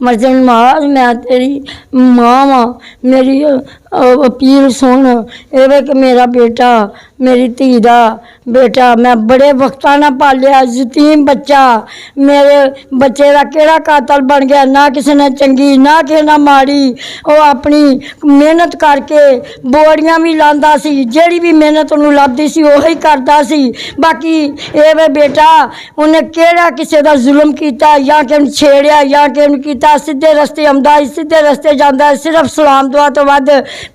मर्जन नवाज मैं तेरी माँ वा, मेरी अपील सुन। एवे कि मेरा बेटा मेरी धी दा बेटा मैं बड़े वक्तां नाल पालिया, यतीम बच्चा, मेरे बच्चे दा केड़ा कातल बन गया, ना किसी ने चंगी ना किसी ने माड़ी। वो अपनी मेहनत करके बोरियां भी लांदा सी, जेड़ी भी मेहनत उन्होंने लभदी सी ओही करदा सी। बाकी ये वे बेटा उन्हें केड़ा किसी दा जुल्म कीता या कि छेड़िया या कि कीता, सीधे रस्ते आंदा सीधे रस्ते जांदा, सिर्फ सलाम दुआ तो वध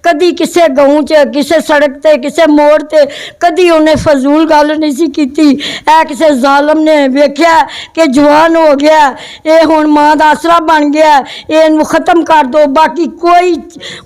कदी किसी गाँव च किसी सड़क ते किसी मोड़ ते कदी उन्हें फजूल गल नहीं सी कीती। ऐ किसी जालम ने वेख्या कि जवान हो गया, ये हुण मां दा आसरा बन गया, ये खत्म कर दो। बाकी कोई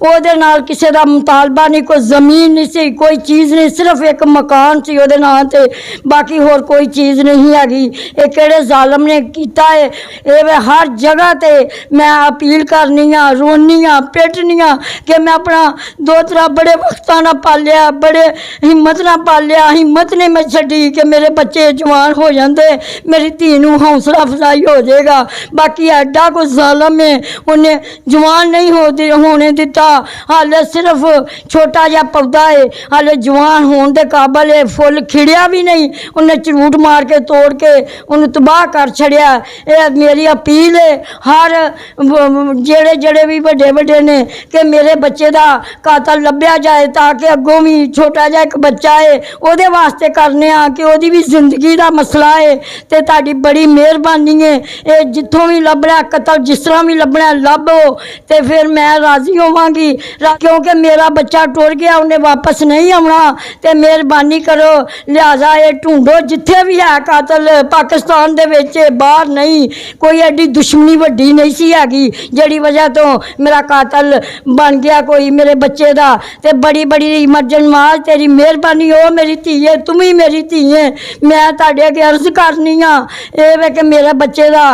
ओहदे नाल किसी दा मुतालबा नहीं, कोई जमीन नहीं सी, कोई चीज़ नहीं, सिर्फ एक मकान सी ओहदे नाम ते, बाकी होर कोई चीज़ नहीं हैगी। ये केड़े जालम ने कीता है। ये हर जगह ते मैं अपील करनी हाँ, रोनी हाँ, पिटनी हाँ कि मैं अपना दोतरा बड़े वक्तां नाल पालिया, बड़े हिम्मत नाल पालिया, हिम्मत नहीं मैं छड्डी कि मेरे बच्चे जवान हो जाते, मेरी धी नूं हौसला अफजाई हो जाएगा। बाकी एडा कोई जालम है, उन्हें जवान नहीं होने दिता, हाले सिर्फ छोटा जहा पौधा है, हाले जवान होने के काबल है, फुल खिड़िया भी नहीं, उन्हें झूठ मार के तोड़ के उन्हें तबाह कर छड़िया। ये मेरी अपील है हर जेड़े जेड़े भी बड़े बड़े ने कि मेरे बच्चे का कातल लभ्या जाए, ताकि अगों भी छोटा जहा एक बच्चा है वो वास्ते करने कि वही भी जिंदगी का मसला है। तो ताड़ी बड़ी मेहरबानी है, ये जितों भी लभना कतल जिस तरह भी लभना लभो, तो फिर मैं राजी होवांगी, क्योंकि मेरा बच्चा टुर गया, उन्हें वापस नहीं आना। तो मेहरबानी करो, लिहाजा ये ढूंढो जिथे भी है कातल, पाकिस्तान दे विच बाहर नहीं, कोई एडी दुश्मनी वड्डी नहीं सी हैगी जिहड़ी वजह तो मेरा कातल बन गया कोई मेरे बच्चे का। तो बड़ी बड़ी मर्जन नवाज तेरी मेहरबानी हो, मेरी धी है, तुम ही मेरी धी है, मैं तुहाडे अगे अर्ज करनी हाँ ये वे कि मेरे बच्चे का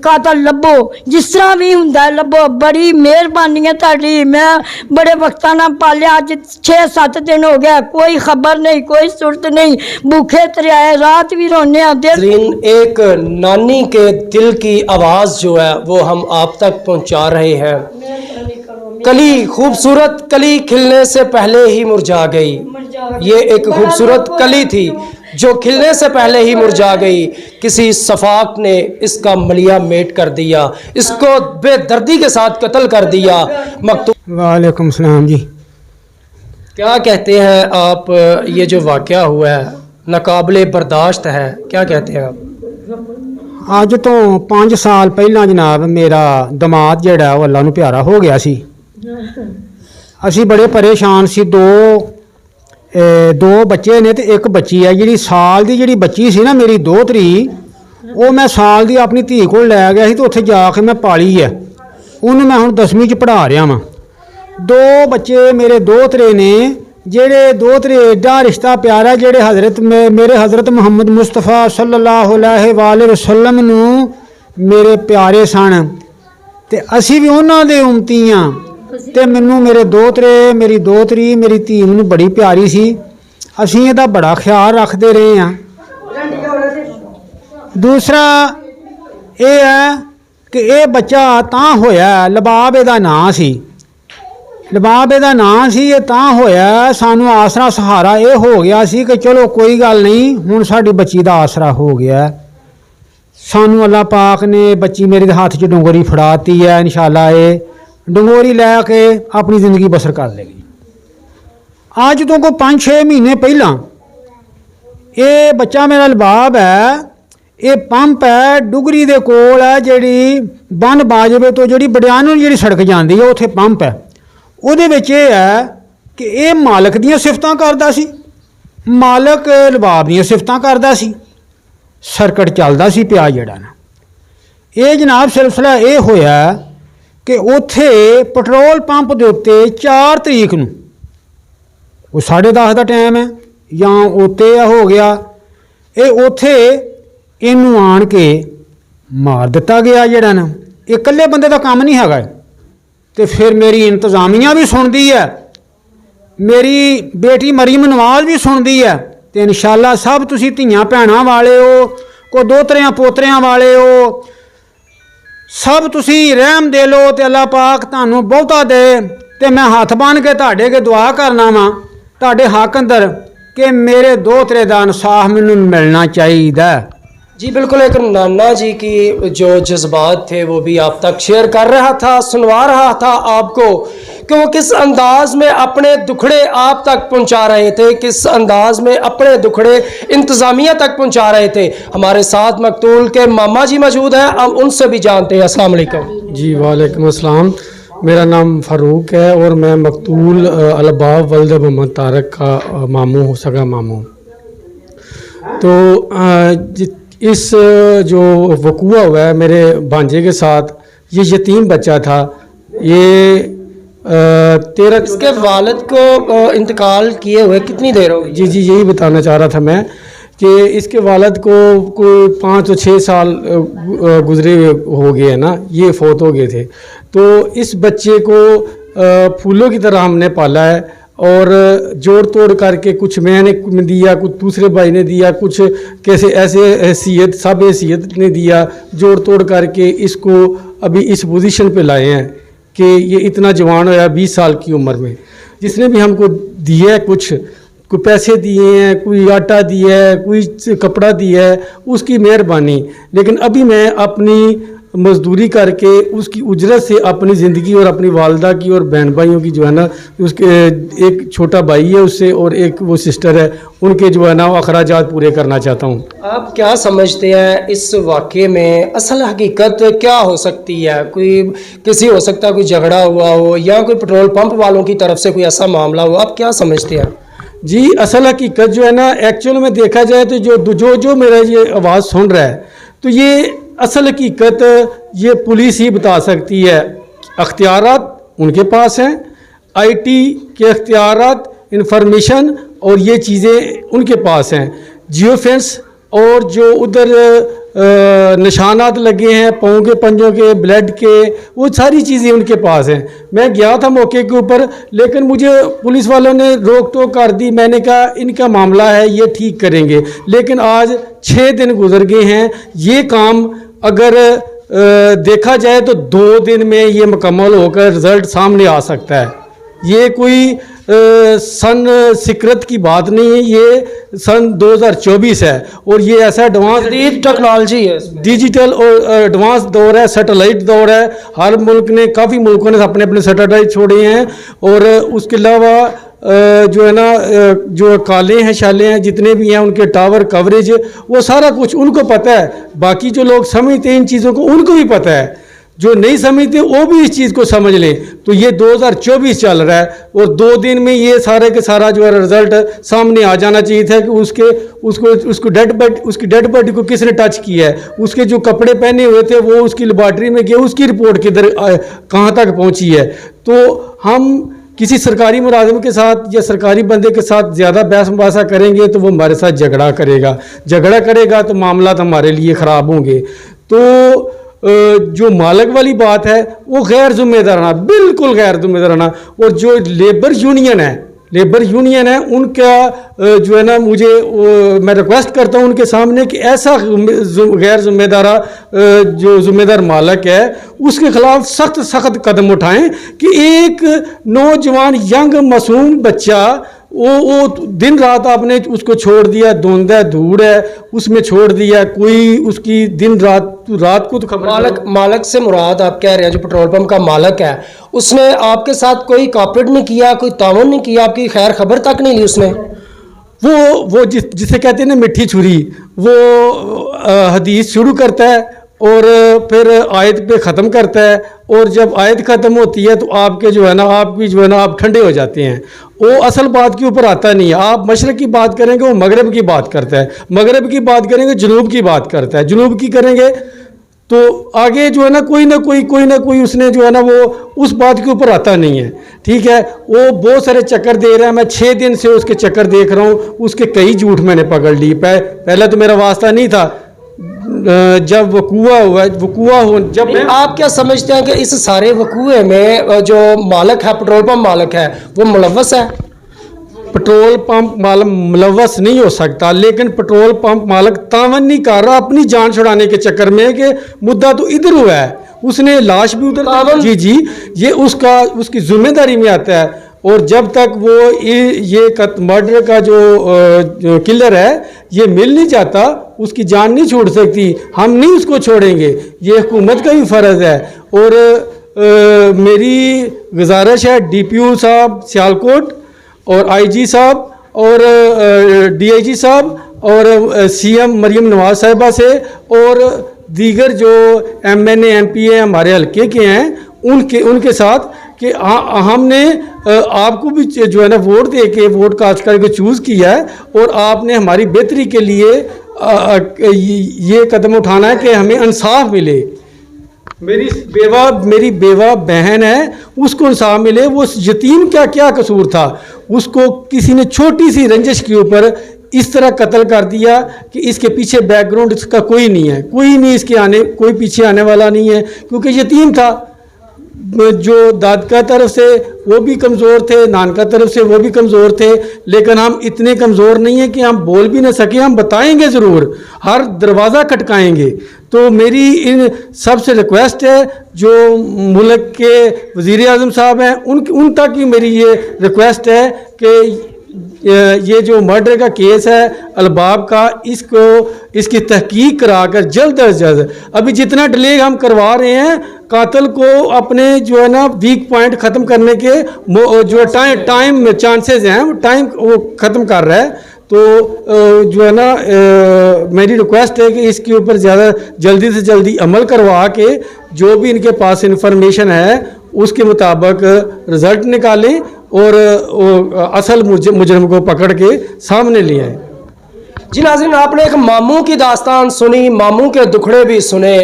कातल लभो, जिस तरह भी हुंदा लभो। बड़ी मेहरबानी है तुहाडी, मैं बड़े वक्तां नाल पालिया, अज 6-7 दिन हो गया, कोई खबर नहीं, कोई सुरत नहीं, भूखे तरियाए, रात भी रोने आते। एक नानी के दिल की आवाज़ जो है वो हम आप तक पहुंचा रहे हैं। कली, खूबसूरत कली खिलने से पहले ही मुरझा गई, ये एक खूबसूरत कली थी जो खिलने से पहले ही मुरझा गई। किसी सफाक ने इसका मलिया मेट कर दिया, इसको बेदर्दी के साथ कत्ल कर दिया। वालेकुम सलाम जी। क्या कहते हैं आप, ये जो वाक़या हुआ है नाकाबिले बर्दाश्त है, क्या कहते हैं आप? अज तो 5 साल पहला जनाब मेरा दमाद जिहड़ा वो अल्लाह नूं प्यारा हो गया सी। असी बड़े परेशान सी, दो बच्चे ने ते एक बच्ची है। जिहड़ी साल दी जिहड़ी बच्ची सी ना मेरी दोहतरी, वो मैं साल दी अपनी धी कोल लै गया सी, तो उत्थे जाके मैं पाली है, उन्हें मैं हुण 10वीं च पढ़ा रहा वां। 2 बच्चे मेरे दोहतरे ने, जेड़े दोहतरे एडा रिश्ता प्यारा, जेड़े मेरे हज़रत मुहम्मद मुस्तफ़ा सल्लल्लाहु अलैहि वसल्लम नूं मेरे प्यारे सन, ते असी भी उन्हां दे उम्मती हां। ते मैनू मेरे दोहतरे, मेरी दोहतरी, मेरी धी मैनू बड़ी प्यारी सी, असी इहदा बड़ा ख्याल रखते रहे हैं। दूसरा ये है कि यह बच्चा तां होया, लबाब इहदा नां सी, लबाब इहदा नां सी, ये तां होया सानू आसरा सहारा ये हो गया सी कि चलो कोई गल नहीं, हुण साडी बच्ची दा आसरा हो गया। सानू अल्लाह पाक ने बच्ची मेरे हाथ च डोंगरी फड़ाती है, इंशाअल्लाह ये डंगोरी लैके अपनी जिंदगी बसर कर लेगी। अज तो को 5-6 महीने पहला ये बच्चा मेरा लबाब है, ये पंप है डुगरी दे कोल है, जिहड़ी बन बाजवे तो जिहड़ी बडियानों जिहड़ी सड़क जाती है उत्थे पंप है। उहदे विच ये है कि ये मालक दियां सिफतां करदा सी, मालक लबाब दियां सिफतां करदा सी, सर्कट चलदा सी पिया जिहड़ा ना। ये जनाब सिलसिला ये होया कि उत्थे पेट्रोल पंप के उत्ते 4 तरीक नूं, वो 10:30 का टाइम है या उत्ते हो गया, ये उत्थे इनू आन के मार दिता गया जिहड़ा ना। ये इकल्ले बंदे का काम नहीं हैगा। तो फिर मेरी इंतजामिया भी सुनती है, मेरी बेटी मरीम नवाज भी सुनती है, तो इंशाअल्लाह सब तुसी धीआं भैणां वाले हो, को दोहतरियां पोतरियां वाले हो, ਸਭ ਤੁਸੀਂ ਰਹਿਮ ਦੇ ਲੋ ਤੇ ਅੱਲਾਹ ਪਾਕ ਤੁਹਾਨੂੰ ਬਹੁਤਾ ਦੇ। ਤੇ ਮੈਂ ਹੱਥ ਬੰਨ ਕੇ ਤੁਹਾਡੇ ਅੱਗੇ ਦੁਆ ਕਰਨਾ ਵਾਂ ਤੁਹਾਡੇ ਹੱਕ ਅੰਦਰ ਕਿ ਮੇਰੇ ਦੋਤਰੇ ਦਾ ਇਨਸਾਫ ਮੈਨੂੰ ਮਿਲਣਾ ਚਾਹੀਦਾ। जी बिल्कुल, एक नाना जी की जो जज्बात थे वो भी आप तक शेयर कर रहा था, सुनवा रहा था आपको कि वो किस अंदाज में अपने दुखड़े आप तक पहुंचा रहे थे, किस अंदाज में अपने दुखड़े इंतज़ामिया तक पहुंचा रहे थे। हमारे साथ मकतूल के मामा जी मौजूद हैं, हम उनसे भी जानते हैं। अस्सलाम वालेकुम। जी वालेकुम अस्सलाम। मेरा नाम फ़ारूक है और मैं मकतूल अलबाब वल्द मोहम्मद तारक का मामू हूँ, सगा मामू। तो इस जो वक़ूआ हुआ है मेरे भांजे के साथ, ये यतीम बच्चा था। ये 13 इसके वालिद को इंतकाल किए हुए कितनी देर हो गई? जी जी यही बताना चाह रहा था मैं कि इसके वालिद को कोई 5 तो 6 साल गुजरे हो गए हैं ना, ये फौत हो गए थे। तो इस बच्चे को फूलों की तरह हमने पाला है और जोड़ तोड़ करके कुछ मैंने दिया, कुछ दूसरे भाई ने दिया, कुछ कैसे ऐसे हैसियत सब हैसियत ने दिया, जोड़ तोड़ करके इसको अभी इस पोजीशन पे लाए हैं कि ये इतना जवान होया 20 साल की उम्र में। जिसने भी हमको दिया है, कुछ कोई पैसे दिए हैं, कोई आटा दिया है, कोई कपड़ा दिया है, उसकी मेहरबानी। लेकिन अभी मैं अपनी मजदूरी करके उसकी उजरत से अपनी ज़िंदगी और अपनी वालदा की और बहन भाइयों की जो है ना, उसके एक छोटा भाई है उससे और एक वो सिस्टर है, उनके जो है ना अखराजात पूरे करना चाहता हूँ। आप क्या समझते हैं इस वाक़े में असल हकीकत क्या हो सकती है? कोई किसी हो सकता है कोई झगड़ा हुआ हो या कोई पेट्रोल पंप वालों की तरफ से कोई ऐसा मामला हो, आप क्या समझते हैं? जी असल हकीकत जो है ना, एक्चुअल में देखा जाए तो जो मेरा ये आवाज़ सुन रहा है, तो ये असल हकीकत ये पुलिस ही बता सकती है। अख्तियारात उनके पास हैं, आईटी के अख्तियारात, इंफॉर्मेशन और ये चीज़ें उनके पास हैं। जियो फेंस और जो उधर निशानात लगे हैं पाँव के, पंजों के, ब्लड के, वो सारी चीज़ें उनके पास हैं। मैं गया था मौके के ऊपर, लेकिन मुझे पुलिस वालों ने रोक टोक कर दी। मैंने कहा इनका मामला है, ये ठीक करेंगे। लेकिन आज 6 दिन गुजर गए हैं। ये काम अगर देखा जाए तो 2 दिन में ये मुकम्मल होकर रिज़ल्ट सामने आ सकता है। ये कोई सन सिकरत की बात नहीं है, ये सन 2024 है और ये ऐसा एडवांस टेक्नोलॉजी है, डिजिटल और एडवांस दौर है, सैटेलाइट दौर है। हर मुल्क ने, काफ़ी मुल्कों ने अपने अपने सैटेलाइट छोड़े हैं। और उसके अलावा जो है ना, जो काले हैं शाले हैं जितने भी हैं, उनके टावर कवरेज, वो सारा कुछ उनको पता है। बाकी जो लोग समझते हैं इन चीज़ों को, उनको भी पता है। जो नहीं समझते वो भी इस चीज़ को समझ लें। तो ये 2024 चल रहा है और 2 दिन में ये सारे के सारा जो है रिज़ल्ट सामने आ जाना चाहिए था कि उसकी डेड बॉडी को किसने टच किया है, उसके जो कपड़े पहने हुए थे वो उसकी लेबॉर्ट्री में गए, उसकी रिपोर्ट किधर कहाँ तक पहुँची है। तो हम किसी सरकारी मुलाजिम के साथ या सरकारी बंदे के साथ ज़्यादा बहस मुबासा करेंगे तो वो हमारे साथ झगड़ा करेगा तो मामला हमारे लिए ख़राब होंगे। तो जो मालिक वाली बात है वो गैर जिम्मेदाराना, बिल्कुल गैर जिम्मेदाराना। और जो लेबर यूनियन है उनका जो है ना, मैं रिक्वेस्ट करता हूँ उनके सामने कि ऐसा गैर जिम्मेदारा जो जिम्मेदार मालिक है उसके खिलाफ सख्त कदम उठाएं कि एक नौजवान यंग मासूम बच्चा वो दिन रात आपने उसको छोड़ दिया, धुंध है, धूड़ है, उसमें छोड़ दिया। कोई उसकी दिन रात को तो खबर। मालिक से मुराद आप कह रहे हैं जो पेट्रोल पंप का मालिक है, उसने आपके साथ कोई कॉपरेट नहीं किया, कोई ताउन नहीं किया, आपकी खैर खबर तक नहीं ली उसने? वो जिसे कहते हैं ना मिठी छुरी, वो हदीस शुरू करता है और फिर आयत पे ख़त्म करता है। और जब आयत ख़त्म होती है तो आपकी जो है ना आप ठंडे हो जाते हैं। वो असल बात के ऊपर आता नहीं है। आप मशरक़ की बात करेंगे वो मगरब की बात करता है, मगरब की बात करेंगे जुनूब की बात करता है, जुनूब की करेंगे तो आगे जो है ना कोई ना कोई उसने जो है ना वो उस बात के ऊपर आता नहीं है। ठीक है, वो बहुत सारे चक्कर दे रहा है। मैं 6 दिन से उसके चक्कर देख रहा हूँ, उसके कई झूठ मैंने पकड़ ली। पहले तो मेरा वास्ता नहीं था, जब वकूआ हो जब मैं। आप क्या समझते हैं कि इस सारे वकूए में जो मालिक है, पेट्रोल पंप मालिक है, वो मुलव्वस है? पेट्रोल पंप मालिक मुलव्वस नहीं हो सकता, लेकिन पेट्रोल पंप मालिक तावन नहीं कर रहा अपनी जान छुड़ाने के चक्कर में कि मुद्दा तो इधर हुआ है। उसने लाश भी उधर, जी जी, ये उसकी जिम्मेदारी में आता है। और जब तक वो ये मर्डर का जो किलर है ये मिल नहीं जाता, उसकी जान नहीं छोड़ सकती, हम नहीं उसको छोड़ेंगे, ये हुकूमत का भी फ़र्ज़ है। और मेरी गुजारिश है DPO साहब सियालकोट और IG साहब और DIG साहब और CM मरियम नवाज साहिबा से और दीगर जो MNA MPA हमारे हल्के के हैं उनके साथ कि हमने आपको भी जो है ना वोट दे के वोट कास्ट करके चूज़ किया है और आपने हमारी बेहतरी के लिए ये कदम उठाना है कि हमें इंसाफ मिले। मेरी बेवा बहन है, उसको इंसाफ मिले। वो यतीम का क्या कसूर था, उसको किसी ने छोटी सी रंजिश के ऊपर इस तरह कत्ल कर दिया कि इसके पीछे बैकग्राउंड इसका कोई नहीं है, कोई नहीं इसके कोई पीछे आने वाला नहीं है, क्योंकि यतीम था। जो दाद का तरफ से वो भी कमज़ोर थे, नान का तरफ से वो भी कमज़ोर थे, लेकिन हम इतने कमज़ोर नहीं हैं कि हम बोल भी ना सके। हम बताएंगे ज़रूर, हर दरवाज़ा खटकाएंगे। तो मेरी इन सबसे रिक्वेस्ट है, जो मुल्क के वज़ीर आज़म साहब हैं उन तक ही मेरी ये रिक्वेस्ट है कि ये जो मर्डर का केस है अलबाब का, इसकी तहकीक कराकर जल्द अज जल्द, अभी जितना डिले हम करवा रहे हैं, कातिल को अपने जो है ना वीक पॉइंट ख़त्म करने के जो टाइम चांसेस हैं वो टाइम वो ख़त्म कर रहा है। तो जो है ना मेरी रिक्वेस्ट है कि इसके ऊपर ज़्यादा जल्दी से जल्दी अमल करवा के जो भी इनके पास इंफॉर्मेशन है उसके मुताबिक रिज़ल्ट निकालें और असल मुजरिम को पकड़ के सामने ले आए। जी नाज़रीन, आपने एक मामू की दास्तान सुनी, मामू के दुखड़े भी सुने।